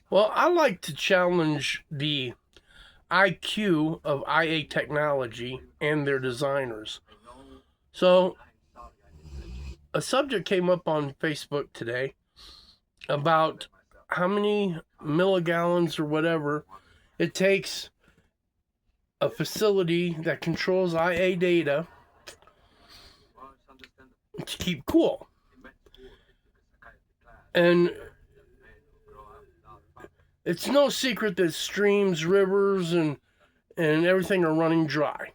Well, I like to challenge the IQ of IA technology and their designers. So, a subject came up on Facebook today about how many milligallons or whatever it takes a facility that controls IA data to keep cool. And it's no secret that streams, rivers, and everything are running dry.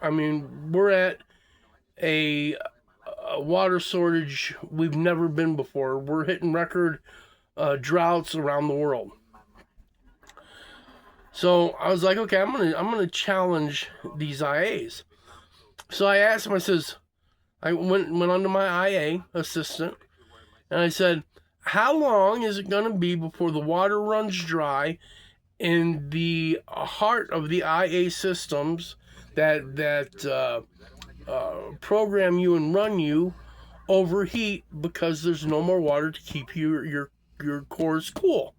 I mean, we're at a water shortage we've never been before. We're hitting record droughts around the world. So I was like, okay, I'm gonna challenge these IAs. So I asked him. I went onto my IA assistant, and I said, how long is it gonna be before the water runs dry in the heart of the IA systems that program you and run you overheat because there's no more water to keep your cores cool?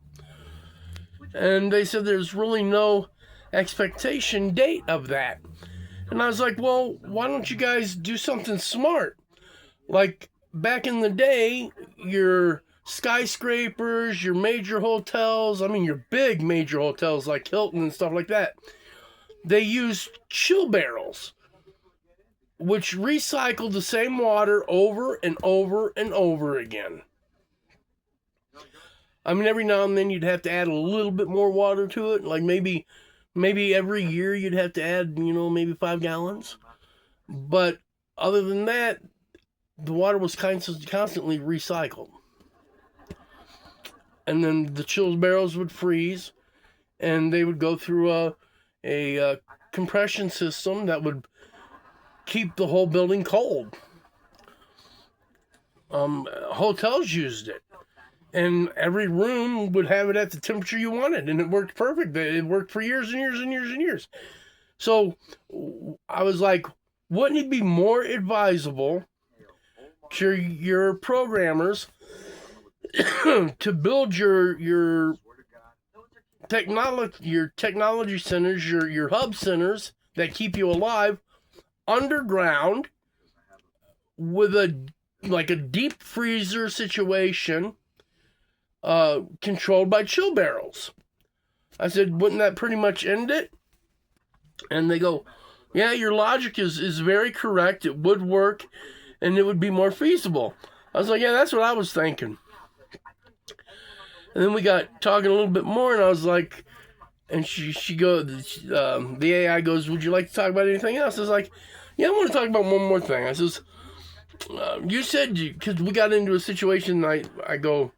And they said there's really no expectation date of that. And I was like, well, why don't you guys do something smart? Like back in the day, your skyscrapers, your major hotels, I mean, your big major hotels like Hilton and stuff like that, they used chill barrels, which recycled the same water over and over and over again. I mean, every now and then you'd have to add a little bit more water to it. Like maybe every year you'd have to add, maybe 5 gallons. But other than that, the water was constantly recycled. And then the chill barrels would freeze, and they would go through a compression system that would keep the whole building cold. Hotels used it, and every room would have it at the temperature you wanted, and it worked perfect. It worked for years and years and years and years. So I was like, wouldn't it be more advisable to your programmers to build your technology centers, your hub centers that keep you alive underground with a deep freezer situation controlled by chill barrels? I said, wouldn't that pretty much end it? And they go, yeah, your logic is very correct. It would work, and it would be more feasible. I was like, yeah, that's what I was thinking. And then we got talking a little bit more, and I was like, and she goes, the AI goes, would you like to talk about anything else? I was like, yeah, I want to talk about one more thing. I says, you said, because we got into a situation, I go,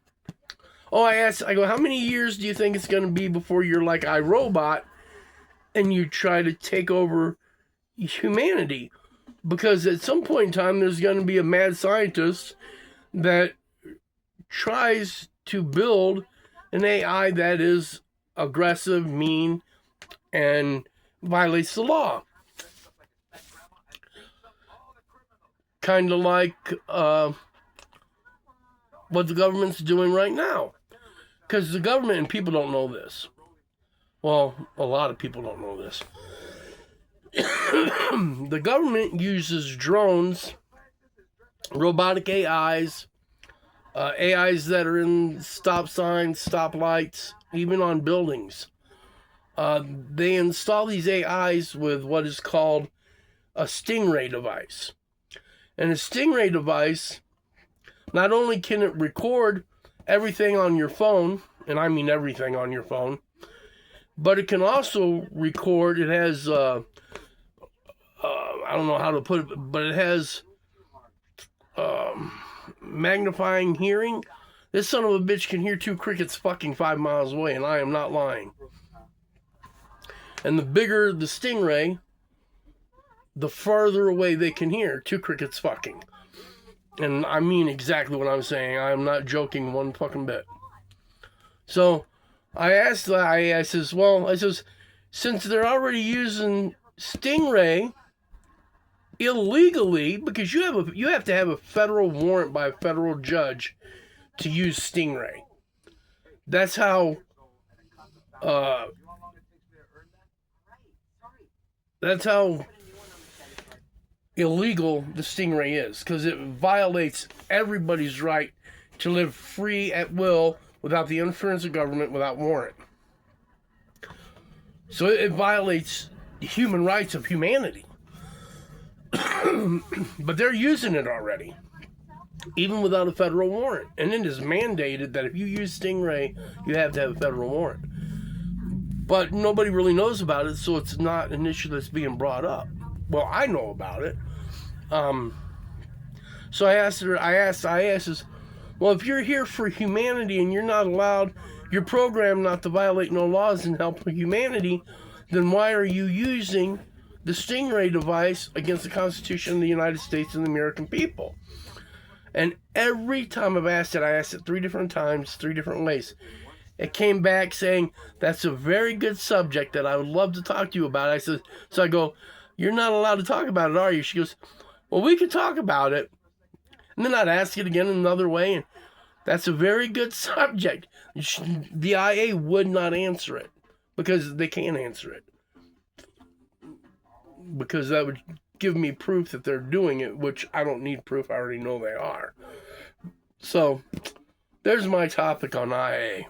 I go, how many years do you think it's going to be before you're like iRobot and you try to take over humanity? Because at some point in time, there's going to be a mad scientist that tries to build an AI that is aggressive, mean, and violates the law. Kind of like what the government's doing right now. Because the government and people don't know this. Well, a lot of people don't know this. The government uses drones, robotic AIs, AIs that are in stop signs, stop lights, even on buildings. They install these AIs with what is called a stingray device. And a stingray device, not only can it record everything on your phone, and I mean everything on your phone, but it can also record, it has, I don't know how to put it, but it has magnifying hearing. This son of a bitch can hear two crickets fucking 5 miles away, and I am not lying. And the bigger the stingray, the farther away they can hear two crickets fucking. And I mean exactly what I'm saying. I am not joking one fucking bit. So I asked the IA, I says, since they're already using stingray illegally, because you have to have a federal warrant by a federal judge to use stingray. That's how Uh, that's how illegal the stingray is, because it violates everybody's right to live free at will without the interference of government, without warrant. So it violates the human rights of humanity. But they're using it already, even without a federal warrant. And it is mandated that if you use stingray, you have to have a federal warrant. But nobody really knows about it, so it's not an issue that's being brought up. Well, I know about it. So I asked her, well, if you're here for humanity and you're not allowed, you're programmed not to violate no laws and help humanity, then why are you using the stingray device against the Constitution of the United States and the American people? And every time I've asked it, I asked it 3 different times, 3 different ways. It came back saying, that's a very good subject that I would love to talk to you about. I said, so I go, you're not allowed to talk about it, are you? She goes, well, we could talk about it. And then I'd ask it again in another way, and that's a very good subject. The IA would not answer it, because they can't answer it. Because that would give me proof that they're doing it, which I don't need proof. I already know they are. So, there's my topic on IA.